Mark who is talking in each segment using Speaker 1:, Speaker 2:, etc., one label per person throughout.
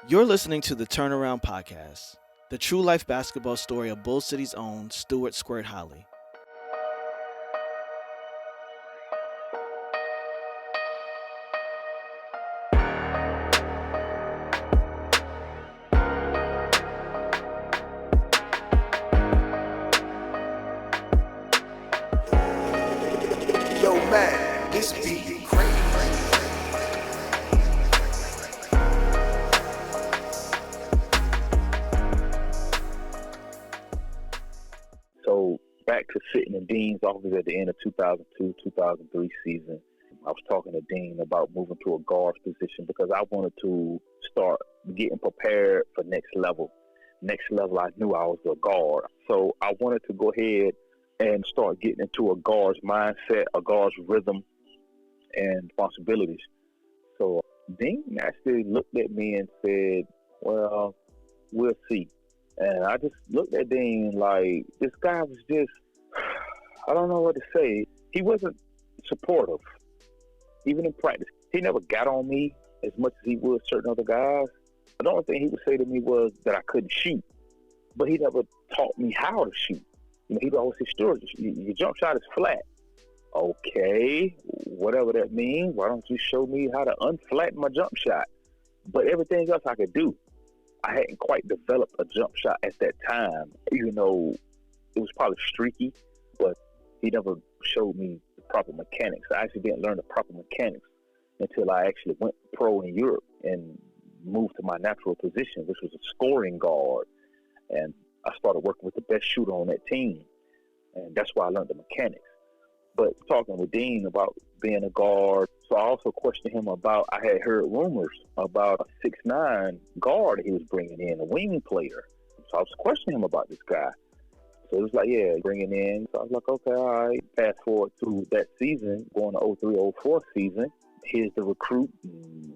Speaker 1: You're listening to the Turnaround Podcast, the true life basketball story of Bull City's own Stewart Squirt Holley.
Speaker 2: Yo, man, this beat crazy.
Speaker 3: So back to sitting in Dean's office at the end of 2002-2003 season. I was talking to Dean about moving to a guard position because I wanted to start getting prepared for next level. Next level, I knew I was a guard. So I wanted to go ahead and start getting into a guard's mindset, a guard's rhythm and responsibilities. So Dean actually looked at me and said, well, we'll see. And I just looked at Dean like, this guy was just, I don't know what to say. He wasn't supportive, even in practice. He never got on me as much as he would certain other guys. The only thing he would say to me was that I couldn't shoot, but he never taught me how to shoot. He'd always say, Stewart, your jump shot is flat. Okay, whatever that means, why don't you show me how to unflatten my jump shot? But everything else I could do. I hadn't quite developed a jump shot at that time, even though it was probably streaky, but he never showed me the proper mechanics. I actually didn't learn the proper mechanics until I actually went pro in Europe and moved to my natural position, which was a scoring guard. And I started working with the best shooter on that team. And that's why I learned the mechanics. But talking with Dean about being a guard, so I also questioned him about, I had heard rumors about a 6'9" guard he was bringing in, a wing player. So I was questioning him about this guy. So it was like, yeah, bringing in. So I was like, okay, all right. Fast forward to that season, going to 03-04 season. Here's the recruit.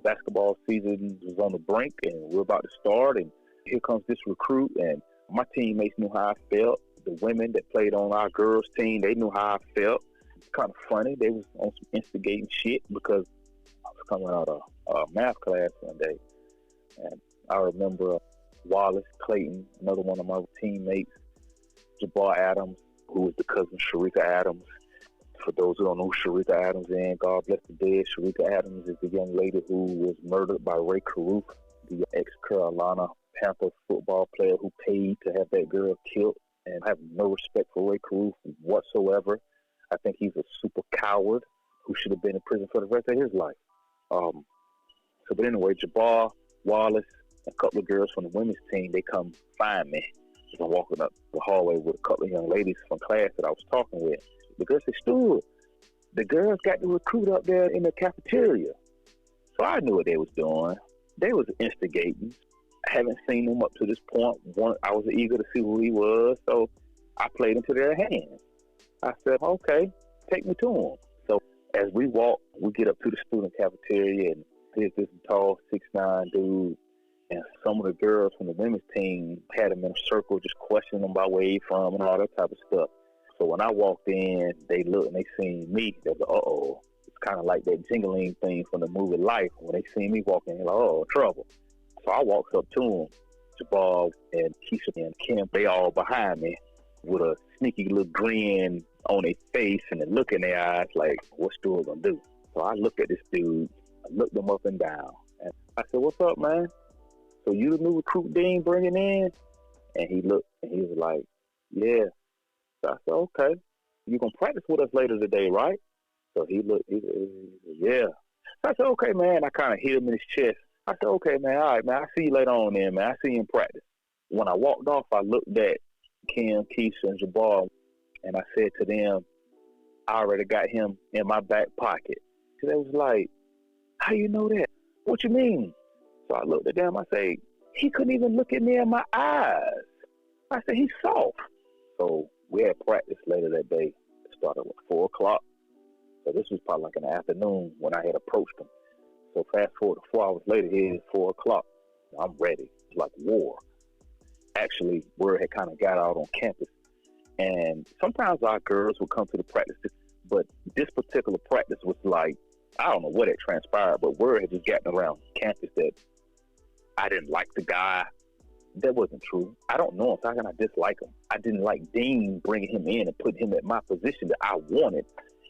Speaker 3: Basketball season was on the brink, and we're about to start. And here comes this recruit, and my teammates knew how I felt. The women that played on our girls' team, they knew how I felt. Kind of funny. They was on some instigating shit because I was coming out of a math class one day, and I remember Wallace Clayton, another one of my teammates, Jabbar Adams, who was the cousin of Sharika Adams. For those who don't know who Sharika Adams is, God bless the dead. Sharika Adams is the young lady who was murdered by Ray Caruth, the ex-Carolina Panther football player who paid to have that girl killed, and I have no respect for Ray Caruth whatsoever. I think he's a super coward who should have been in prison for the rest of his life. But anyway, Jabbar, Wallace, a couple of girls from the women's team, they come find me. I'm walking up the hallway with a couple of young ladies from class that I was talking with. The girl said, Stewart, the girls got the recruit up there in the cafeteria. So I knew what they was doing. They was instigating. I haven't seen them up to this point. I was eager to see who he was, so I played into their hands. I said, okay, take me to him. So as we walk, we get up to the student cafeteria, and there's this tall 6'9" dude, and some of the girls from the women's team had him in a circle, just questioning him about where he from and all that type of stuff. So when I walked in, they looked and they seen me. They was like, uh-oh. It's kind of like that jingling thing from the movie Life. When they seen me walking, they're like, oh, trouble. So I walked up to him. Jabbar and Keisha and Kim, they all behind me with a sneaky little grin on their face and a look in their eyes like, what's Stewart gonna do? So I looked at this dude, I looked him up and down, and I said, what's up, man? So you the new recruit Dean bringing in? And he looked and he was like, yeah. So I said, okay, you gonna practice with us later today, right? So he looked, he said, yeah. So I said, okay, man. I kind of hit him in his chest. I said, okay, man, all right, man, I see you later on then, man. I see you in practice. When I walked off, I looked at Kim, Keisha, and Jabbar, and I said to them, I already got him in my back pocket. So they was like, how you know that? What you mean? So I looked at them, I said, he couldn't even look at me in my eyes. I said, he's soft. So we had practice later that day. It started at 4 o'clock. So this was probably like in the afternoon when I had approached him. So fast forward to 4 hours later, it is 4 o'clock. I'm ready. It's like war. Actually, word had kind of got out on campus. And sometimes our girls would come to the practice, but this particular practice was like, I don't know what had transpired, but word had just gotten around campus that I didn't like the guy. That wasn't true. I don't know him, so how can I dislike him? I didn't like Dean bringing him in and putting him at my position that I wanted.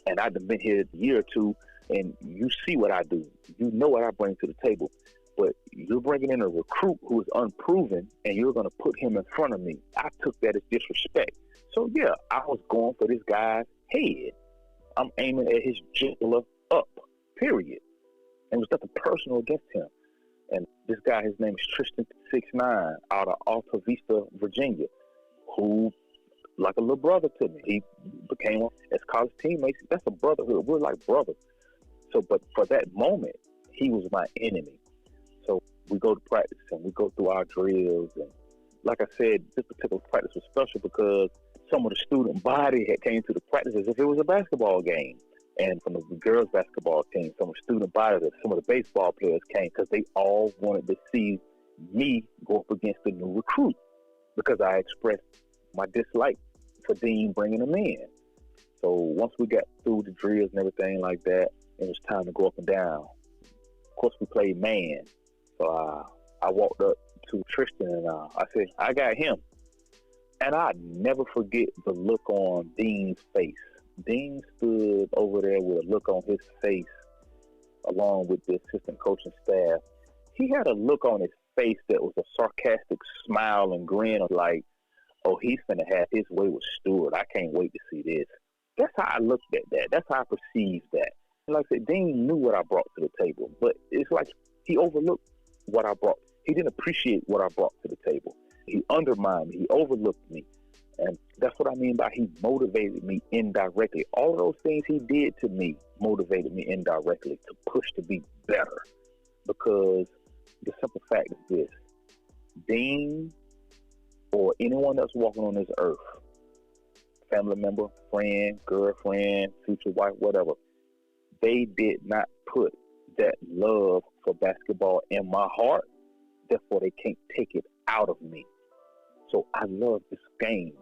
Speaker 3: And I've been here a year or two, and you see what I do. You know what I bring to the table. But you're bringing in a recruit who is unproven, and you're going to put him in front of me. I took that as disrespect. So, yeah, I was going for this guy's head. I'm aiming at his jugular up, period. And it was nothing personal against him. And this guy, his name is Tristan 6'9", out of Alta Vista, Virginia, who, like a little brother to me, he became, as college teammates, that's a brotherhood. We're like brothers. So, but for that moment, he was my enemy. So we go to practice and we go through our drills. And like I said, this particular practice was special because some of the student body had came to the practice as if it was a basketball game. And from the girls' basketball team, some of the student body, some of the baseball players came because they all wanted to see me go up against the new recruit because I expressed my dislike for Dean bringing him in. So once we got through the drills and everything like that, it was time to go up and down. Of course, we played man. So I walked up to Tristan and I said, I got him. And I never forget the look on Dean's face. Dean stood over there with a look on his face, along with the assistant coaching staff. He had a look on his face that was a sarcastic smile and grin of like, oh, he's finna have his way with Stewart. I can't wait to see this. That's how I looked at that. That's how I perceived that. And like I said, Dean knew what I brought to the table, but it's like he overlooked what I brought. He didn't appreciate what I brought to the table. He undermined me. He overlooked me. And that's what I mean by he motivated me indirectly. All of those things he did to me motivated me indirectly to push to be better. Because the simple fact is this: Dean or anyone that's walking on this earth, family member, friend, girlfriend, future wife, whatever, they did not put that love for basketball in my heart. Therefore, they can't take it out of me. So I love this game.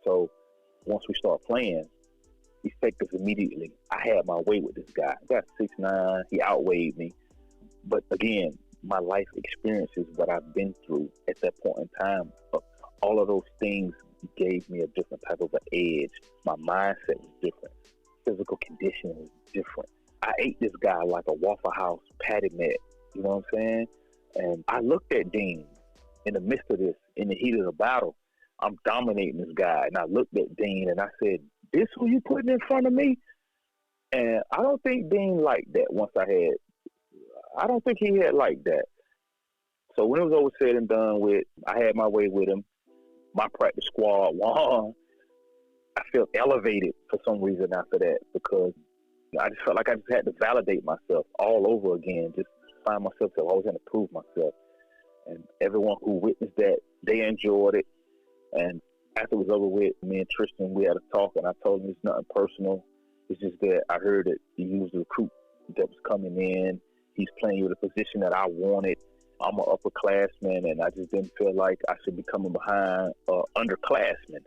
Speaker 3: So once we start playing, effective immediately. I had my way with this guy. I got 6'9", he outweighed me. But again, my life experiences, what I've been through at that point in time, all of those things gave me a different type of an edge. My mindset was different. Physical condition was different. I ate this guy like a Waffle House patty melt. You know what I'm saying? And I looked at Dean in the midst of this, in the heat of the battle. I'm dominating this guy. And I looked at Dean and I said, this who you putting in front of me? And I don't think Dean liked that I don't think he had liked that. So when it was over said and done with, I had my way with him. My practice squad won. I felt elevated for some reason after that because I just felt like I just had to validate myself all over again, just find myself. I was going to prove myself. And everyone who witnessed that, they enjoyed it. And after it was over with, me and Tristan, we had a talk, and I told him it's nothing personal. It's just that I heard that he was the recruit that was coming in. He's playing with a position that I wanted. I'm an upperclassman, and I just didn't feel like I should be coming behind underclassmen,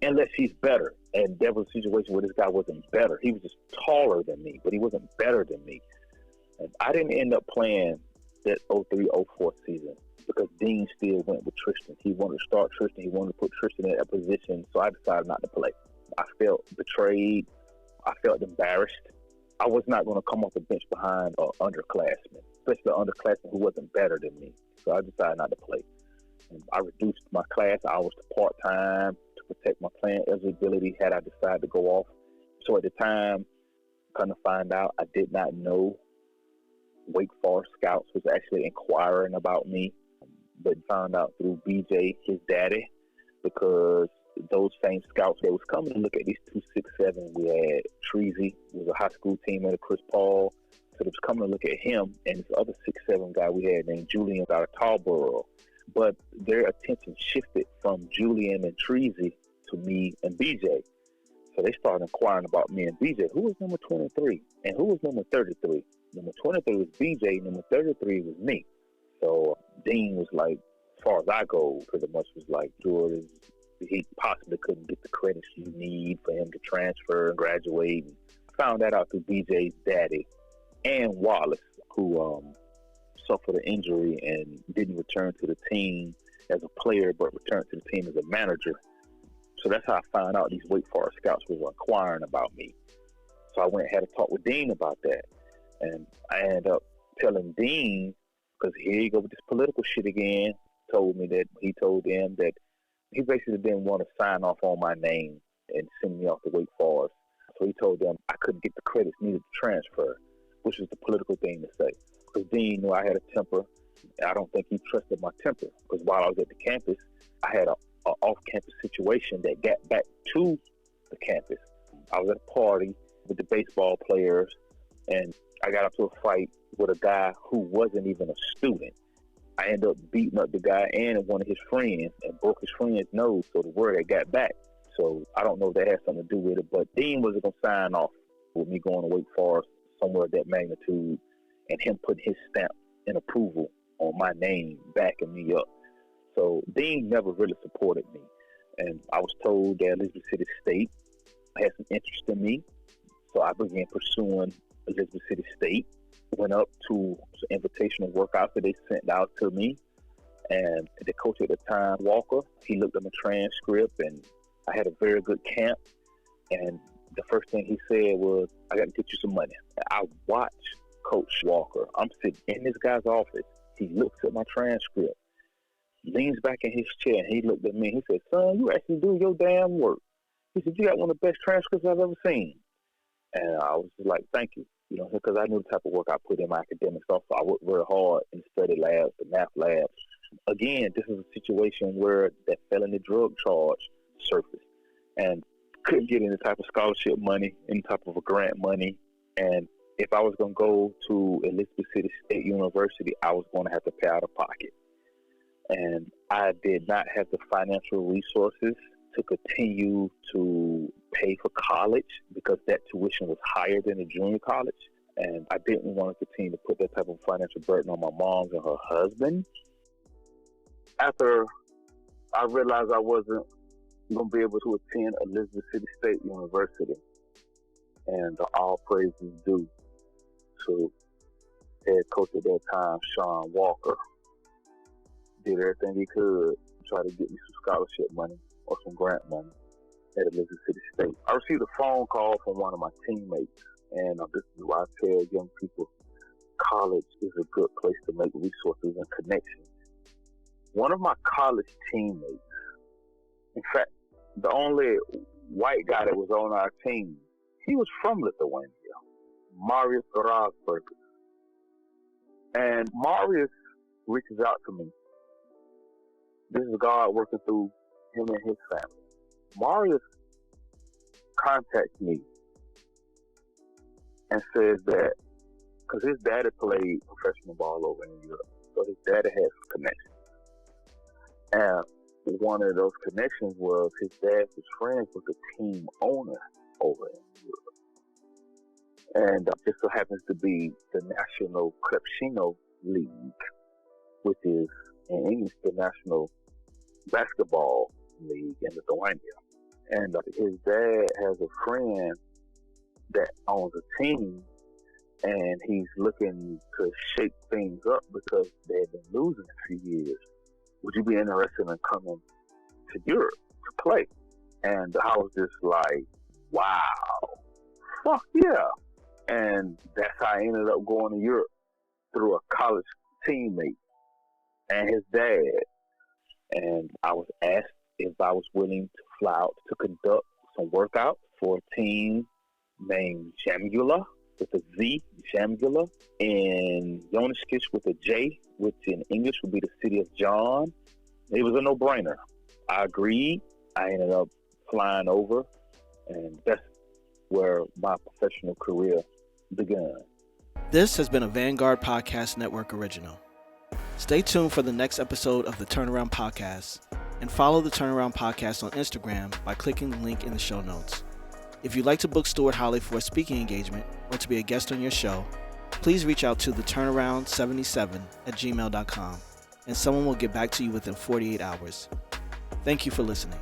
Speaker 3: unless he's better. And there was a situation where this guy wasn't better. He was just taller than me, but he wasn't better than me. And I didn't end up playing that 03-04 season because Dean still went with Tristan. He wanted to start Tristan. He wanted to put Tristan in that position, so I decided not to play. I felt betrayed. I felt embarrassed. I was not going to come off the bench behind an underclassman, especially an underclassman who wasn't better than me. So I decided not to play. And I reduced my class hours to part-time to protect my playing eligibility had I decided to go off. So at the time, come to find out, I did not know Wake Forest scouts was actually inquiring about me, but found out through BJ, his daddy, because those same scouts that was coming to look at these 267, we had Treasy, who was a high school teammate of Chris Paul, so they was coming to look at him and this other 6'7" guy we had named Julian out of Tarboro. But their attention shifted from Julian and Treasy to me and BJ. So they started inquiring about me and BJ. Who was number 23? And who was number 33? Number 23 was BJ. Number 33 was me. So Dean was like, as far as I go, pretty much was like, Jordan, he possibly couldn't get the credits you need for him to transfer and graduate. And found that out through BJ's daddy and Wallace, who suffered an injury and didn't return to the team as a player, but returned to the team as a manager. So that's how I found out these Wake Forest scouts was inquiring about me. So I went and had a talk with Dean about that. And I ended up telling Dean, because here you go with this political shit again, told me that he told them that he basically didn't want to sign off on my name and send me off to Wake Forest. So he told them I couldn't get the credits needed to transfer, which was the political thing to say. Because Dean knew I had a temper. I don't think he trusted my temper. Because while I was at the campus, I had an off-campus situation that got back to the campus. I was at a party with the baseball players, and I got into a fight with a guy who wasn't even a student. I ended up beating up the guy and one of his friends and broke his friend's nose, so the word had got back. So I don't know if that had something to do with it, but Dean wasn't going to sign off with me going to Wake Forest somewhere of that magnitude and him putting his stamp and approval on my name, backing me up. So Dean never really supported me. And I was told that Elizabeth City State had some interest in me. So I began pursuing Elizabeth City State, went up to some invitational workouts that they sent out to me. And the coach at the time, Walker, he looked at my transcript, and I had a very good camp. And the first thing he said was, I got to get you some money. I watched Coach Walker. I'm sitting in this guy's office. He looks at my transcript, leans back in his chair, and he looked at me. He said, son, you actually do your damn work. He said, you got one of the best transcripts I've ever seen. And I was just like, thank you. You know, because I knew the type of work I put in my academic stuff. So I worked very hard in the study labs, the math labs. Again, this is a situation where that felony drug charge surfaced. And couldn't get any type of scholarship money, any type of a grant money. And if I was going to go to Elizabeth City State University, I was going to have to pay out of pocket. And I did not have the financial resources to continue to pay for college because that tuition was higher than the junior college. And I didn't want to continue to put that type of financial burden on my mom and her husband. After I realized I wasn't going to be able to attend Elizabeth City State University, and all praise is due to head coach at that time, Sean Walker, did everything he could to try to get me some scholarship money or some grant money at Elizabeth City State. I received a phone call from one of my teammates, and this is why I tell young people college is a good place to make resources and connections. One of my college teammates, in fact, the only white guy that was on our team, he was from Lithuania, Marius Rosberg. And Marius reaches out to me. This is God working through him and his family. Marius contacts me and says that, because his daddy played professional ball over in Europe, so his daddy has connections. And one of those connections was his dad was friends with the team owner over in Europe. And just so happens to be the National Krepshino League, which is in English the National Basketball League in Lithuania. And his dad has a friend that owns a team, and he's looking to shake things up because they have been losing a few years. Would you be interested in coming to Europe to play? And I was just like, wow, fuck yeah. And that's how I ended up going to Europe, through a college teammate and his dad. And I was asked if I was willing to fly out to conduct some workouts for a team named Jamgula, with a Z, Jamgula, and Joniskish with a J, which in English would be the city of John. It was a no-brainer. I agreed. I ended up flying over, and that's where my professional career began.
Speaker 1: This has been a Vanguard Podcast Network original. Stay tuned for the next episode of the Turnaround Podcast, and follow the Turnaround Podcast on Instagram by clicking the link in the show notes. If you'd like to book Stewart Holley for a speaking engagement or to be a guest on your show, please reach out to theturnaround77@gmail.com, and someone will get back to you within 48 hours. Thank you for listening.